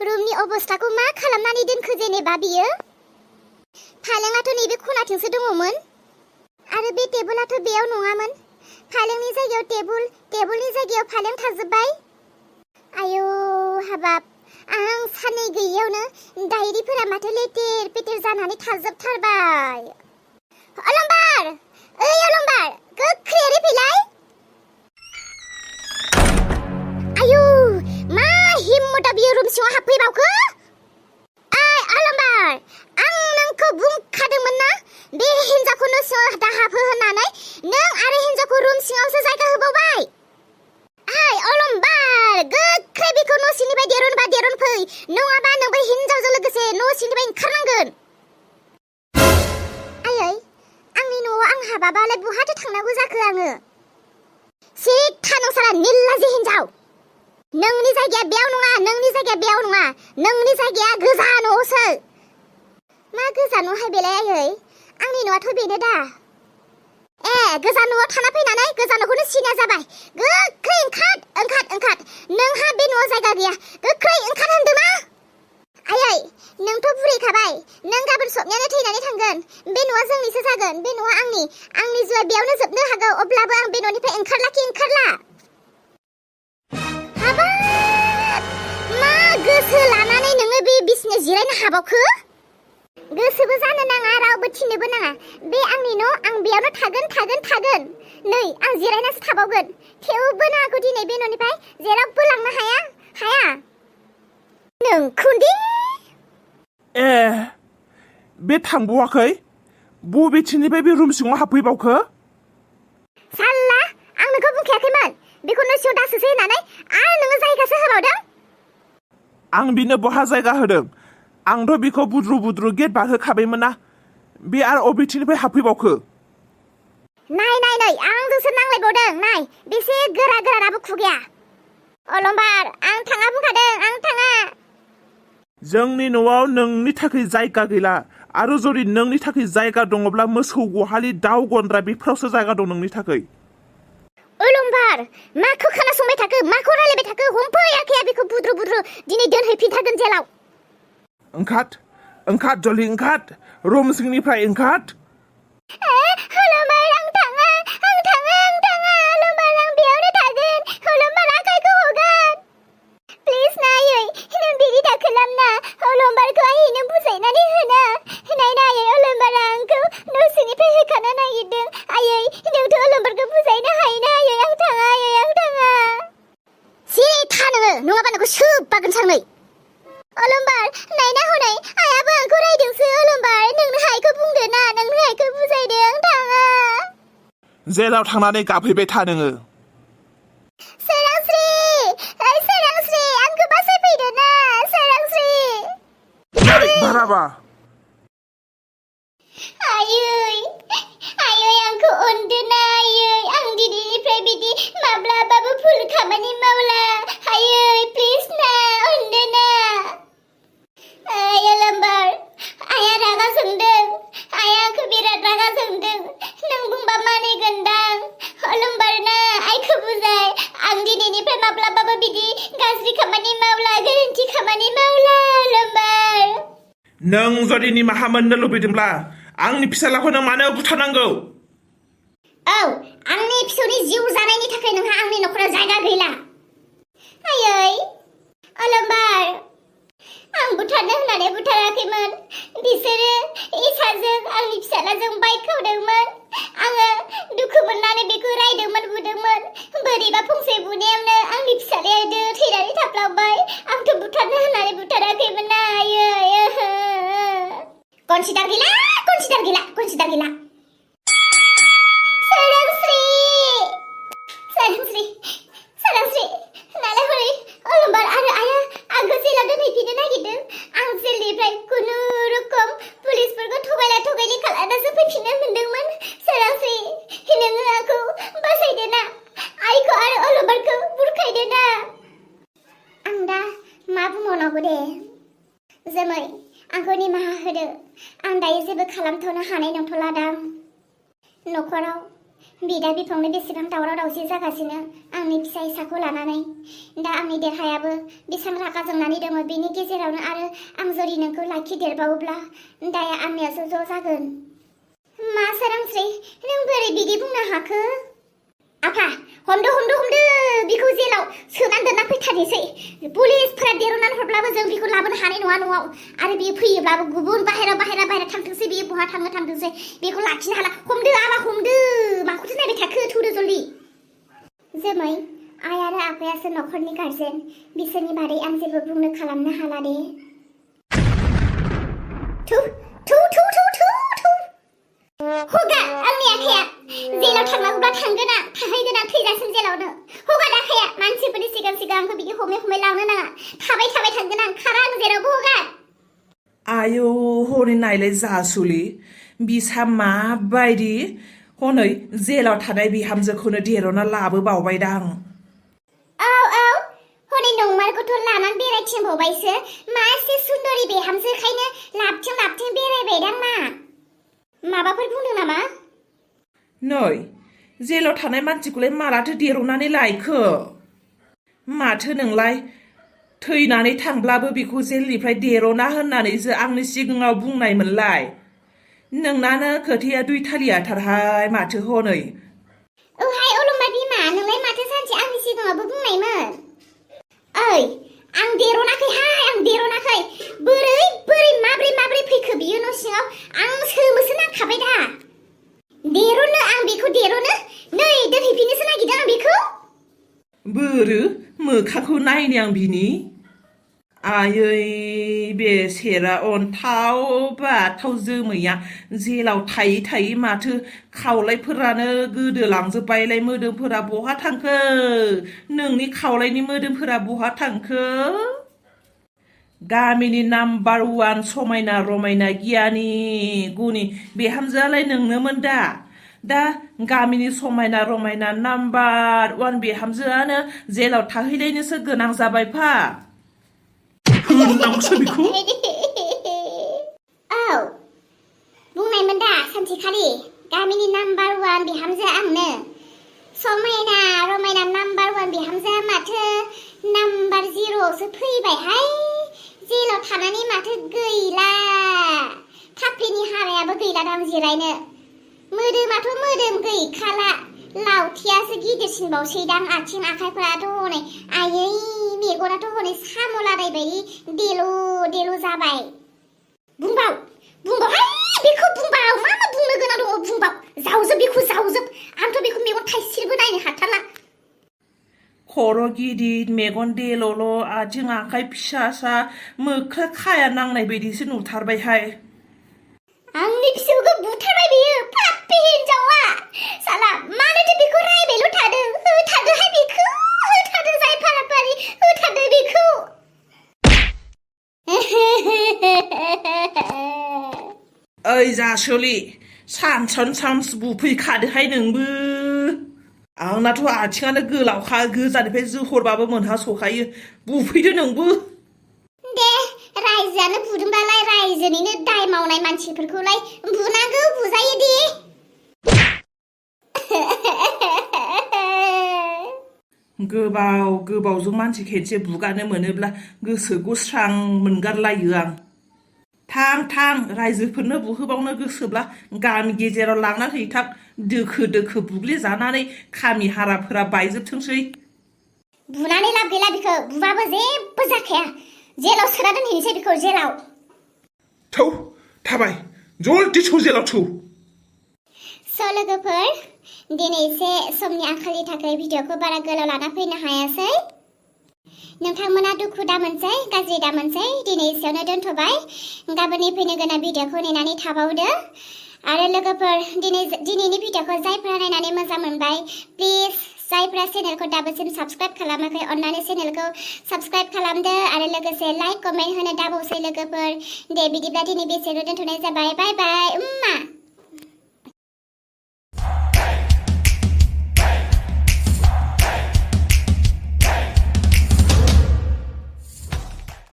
रुमनि अबस्थाखौ मा खालामनानै दोनखो जेनेबा बियो? फालेङाथ' नैबे खनाथिंसो दङमोन आरो बे टेबोलाथ' बेयाव नङामोन। फालेंनि जायगायाव टेबुल, टेबुलनि जायगायाव फालें थाजोब्बाय। आयौ हाबाब, आं सानै गैयियावनो डायरिफोरा माथो लेथेर पेथेर जानानै थाजोबथारबाय। अलंबार, ओइ अलंबार, गोख्रै ओरै फैलाय। आयौ, मा हिम्मता बियो रुम सिङाव हाबफैबावखो? ओइ अलंबार, आं नोंखौ बुंखादोंमोन ना बे हिन्जावखौ न' सिङाव दाहाबहो होननानै। नों आरो हिन्जावखौ रुम सिङावसो जायगा होबावबाय। ओइ अलंबार, गोख्रै बेखौ न' सिंनिफ्राय देरन फै, नङाबा नों बै हिन्जावजों लोगोसे न' सिंनिफ्राय ओंखारनांगोन। आयै, आंनि न'आव आं हाबाबालाय बहाथो थांनांगौ जाखो आङो? सिथा नोंसारा निल्लाजि हिन्जाव। नोंनि जायगाया बेयाव नङा, नोंनि जायगाया बेयाव नङा, नोंनि जायगाया गोजा न'आवसो। मा गोजा न'हाय बेलाय आयै? आंनि न'आथ' बेनो दा। गोजा न'आव थाना फैनानै गोजा न'खौनो सिनाया जाबाय। गोख्रै ओंखार। नोंहा बे न'आव जायगा गैया। गोख्रै ओंखार होनदोंना? आयै, नोंथ' बुरैखाबाय। नों गाबोन सबनियानो थैनानै थांगोन। बे न'आ जोंनिसो जागोन। बे न'आ आंनि जिउआ बेयावनो जोबनो हागौ। अब्लाबो आं बे न'निफ्राय ओंखारला। हाबाब, मा गोसो लानानै नोङो बे बिसिनायाव जिरायनो हाबावखो? गोसोबो जानो नाङा, रावबो थिननोबो नाङा। बे आंनि न', आं बेयावनो थागोन। नै, आं जिरायनासो थाबावगोन। थेवबो आंखौ दिनै बे न'निफ्राय जेरावबो लांनो हाया। नोंखौदि बे थांबावाखै? बबेथिंनिफ्राय बे रुम सिङाव हाबफैबावखो? साल्ला, आं नोंखौ बुंखायाखैमोन बेखौ न' सिङाव दासोसै होननानै, आरो नोङो जायगासो होबावदों। आं बिनो बहा जायगा होदों? आंथ' बिखौ बुद्रु गेट बारहोखाबायमोन ना। बे आरो अबेथिंनिफ्राय हाबफैबावखो? नाय, आंजोंसो नांलायबावदों। नाय, बेसे गोराबो खुगाया। अलंबार, आं थाङा बुंखादों, आं थाङा। जोंनि न'आव नोंनि थाखाय जायगा गैला। आरो जुदि नोंनि थाखाय जायगा दङब्ला मोसौ गहालि, दाउ गन्द्रा बेफोरावसो जायगा दं नोंनि थाखाय। अलंबार, माखौ खोनासंबाय थाखो? माखौ रायलायबाय थाखो? हमफै आखाया बेखौ बुद्रु दिनै दोनहैफिनथारगोन जेलाव। ओंखार जल्दि ओंखार, रुम सिंनिफ्राय ओंखार। अलंबार, आं थाङा। अलंबार, आं बेयावनो थागोन। अलंबार, आखाइखौ हगार। प्लिज ना आयै, नों बिदि दाखालामना। अलंबारखौ आयै नों बुजायनानै होना। नायना आयै, अलंबारा आंखौ न' सिंनिफ्राय होखानो नागिरदों। आयै, नोंथ' अलंबारखौ बुजायनो हायोना आयै? आं थाङा आयै, आं थाङा। सिथा नोङो, नङाबा नोंखौ सोबागोन सांनै। अलंबार, नायना हनै, आयाबो आंखौ रायदोंसो। अलंबार, नोंनो हायैखौ बुंदो ना, नोंनो हायैखौ बुजायदो। आं थाङा। जेलाव थांनानै गाबहैबाय था नोङो। सोरांस्रि, आंखौ बासायफैदो ना, सोरांस्रि। बाराबा आयै, आंखौ अनदो ना आयै। आं दिनैनिफ्राय बिदि माब्लाबाबो भुल खामानि मावला। आयै, प्लिज ना, अनदो ना। अलंबार, आया रागा जोंदों। आया आंखौ बिराद रागा जोंदों। नों बुंबा मानिगोनदां। अलंबार ना, आइखौ बुजाय। आं दिनैनिफ्राय माब्लाबाबो बिदि गाज्रि खामानि मावला, गोरोन्थि खामानि मावला। अलंबार, नों जुदि निमाहा मोननो लुबैदोंब्ला आंनि फिसालाखौ नों मानो बुथारनांगौ? आंनि फिसौनि जिउ जानायनि थाखाय नोंहा आंनि न'खराव जायगा गैला। आयै, अलंबार, आं बुथारनो होननानै बुथाराखैमोन। बिसोरो इसाजों आंनि फिसालाजों बाइक खावदोंमोन। आङो दुखु मोननानै बेखौ रायदोंमोन, बुदोंमोन। बोरैबा फंसे बुनायावनो आंनि फिसालाया थैनानै थाफ्लांबाय। आंथ' बुथारनो होननानै बुथाराखैमोन ना आयै। कनसिडार गैला। सोरांस्रि, नालाय हरै अलंबार आरो आया आंखौ जेलाव दोनहैफिननो नागिरदों। आं जेलनिफ्राय खुनुरुखुम पुलिसफोरखौ थगायलि खालामनासो फैफिननो मोनदोंमोन। सोरांस्रि, नोङो आंखौ बासायदो ना, आइखौ आरो अलंबारखौ बुरखायदो ना। आं दा मा बुंबावनांगौ दे? जोमै, आंखौ निमाहा होदो। आं दायो जेबो खालामथ'नो हानाय नंथ'ला दां। न'खराव बिदा बिफंनो बेसेबां दावराव दावसि जागासिनो आंनि फिसा फिसाखौ लानानै दा आंनि देरहायाबो बेसेबां रागा जोंनानै दङ बेनि गेजेरावनो आरो आं जुदि नोंखौ लाखिदेरबावोब्ला दाया आंनियासो ज' जागोन मा सोरांस्रि नों बोरै बिदि बुंनो हाखो आफा हमदो बिखौ जेलाव सोनानै दोनना फैथारनोसै पुलिसफोरा देरनानै हरब्लाबो जों बिखौ लाबोनो हानाय नङा न'आव आरो बियो फैयोब्लाबो गुबुन बाहेरा थांथोंसै बियो बहा थांथोंसै बेखौ लाखिनो हाला हमदो आबा हमदो माखौथो नायबाय थाखो थुदो जल्दि जोमै आइ आरो आफायासो न'खरनि गार्जेन बिसोरनि बादै आं जेबो बुंनो खालामनो हाला दे हगा आंनि आखाया जेलाव थांनांगौब्ला थांगोन आं थाहैगोन आं थैजासिम जेलावनो हगा आखाया मानसिफोरनि सिगां आंखौ बिदि हमै लांनो नाङा थाबाय थांगोन आं खारा आं जेरावबो हगा आयौ हनै नायलाय जासुलि बिसा माबायदि हनै जेलाव थानाय बिहामजोखौनो देरना लाबोबावबायदां औ हनै नंमारखौथ' लानानै बेरायथिंबावबायसो मासे सुन्दरि बिहामजोखायनो लाबथिं बेरायबायदां मा माबाफोर बुंदों नामा नै जेलाव थानाय मानसिखौलाय मालाथो देरनानै लायखो माथो नोंलाय थैनानै थांब्लाबो बेखौ जेलनिफ्राय देरना होननानैसो आंनि सिगाङाव बुंनायमोनलाय नोंनानो खोथाया दुइथालियाथारहाय माथो हनै औहाय अलमा बिमा नोंलाय माथो सानसे आंनि सिगाङावबो बुंनायमोन ओइ आं देरनाखै बोरै माब्रै फैखो बियो न' सिङाव आं सोमोसो नांखाबाय दा देरनो आं बेखौ देरनो नै दोनहैफिननोसो नागिरदों आं बेखौ बोरो मोखांखौ नायनो आं बिनि आयै बेसेरा अन्थाव बाथाव जोमैया जेलाव थायै माथो खावलायफोरानो गोदोलांजोब्बायलाय मोदोमफोरा बहा थांखो नोंनि खावलायनि मोदोमफोरा बहा थांखो गामिनि नाम्बार 1 समायना रमायना गियानि गुनि बिहामजोआलाय नोंनोमोन दा गामिनि समायना रमायना नाम्बार 1 बिहामजोआनो जेलाव थाहैलायनोसो गोनां जाबाय फा होननांगौसो बेखौ औ बुंनायमोन दा सानसेखालि गामिनि नाम्बार 1 बिहामजो आंनो समायना रमायना नाम्बार 1 बिहामजोआ माथो नाम्बार 0आवसो फैबायहाय जेलाव थानानै माथो गैला थाफ्लिनि हारायाबो गैला दां जिरायनो मोदोमाथ' मोदोम गैखाला लावथियासो गिदिरसिनबावसैदां आथिं आखाइफोराथ' हनै आयै मेगनाथ' हनै साम' लादाय बायदि देल' जाबाय बुंबावहाय बेखौ बुंबाव मा बुंनो गोनां दङ बुंबाव जावजोब आंथ' बेखौ मेगन थाइसेबो नायनो हाथारला खर' गिदिर मेगन देल'ल' आथिं आखाइ फिसा मोख्रा खाया नांनाय बायदिसो नुथारबायहाय आंनि फिसौखौ बुथारबाय बियो पापि हिनजावा साला मानोथो बेखौ रायबायल' थादों होथारदोहाय बेखौ होथारदों जाय फाराफारि होथारदों बेखौ ओइ जासुलि सान्स बुफैखादोहाय नोंबो आंनाथ' आथिङानो गोलावखा गोजाननिफ्राय जोहरबाबो मोनहासखायो बुफैदो नोंबो दे रायजोआनो बुदोंबालाय रायजोनिनो दाय मावनाय मानसिफोरखौलाय बुनांगौ बुजायो दे गोबावजों मानसि खेनसे बुगानो मोनोब्ला गोसोखौ स्रां मोनगारलायो आं थां रायजोफोरनो बुहोबावनो गोसोब्ला गामि गेजेराव लांना हैथां दोखो बुग्लिजानानै खामि हाराफोरा बायजोबथोंसै बुनानै लाब गैला बिखौ बुबाबो जेबो जाखाया जेलाव सोना दोनहैनोसै बिखौ जेलाव थौ थाबाय जल्दि थौ जेलाव थौ स' लोगोफोर दिनै एसे समनि आंखालनि थाखाय भिडिअखौ बारा गोलाव लाना फैनो हायासै नोंथांमोना दुखु दा मोनसै गाज्रि दा मोनसै दिनै एसेयावनो दोनथ'बाय गाबोननि फैनो गोनां भिडिअखौ नेनानै थाबावदो आरो लोगोफोर दिनैनि भिडिअखौ जायफोरा नायनानै मोजां मोनबाय प्लिज जायफोरा चेनेलखौ दाबोसिम साबस्क्राइब खालामाखै अन्नानै चेनेलखौ साबस्क्राइब खालामदो आरो लोगोसे लाइक कमेन्ट होनो दाबावसै लोगोफोर दे बिदिब्ला दिनै बेसेयावनो दोनथ'नाय जाबाय बाय बाय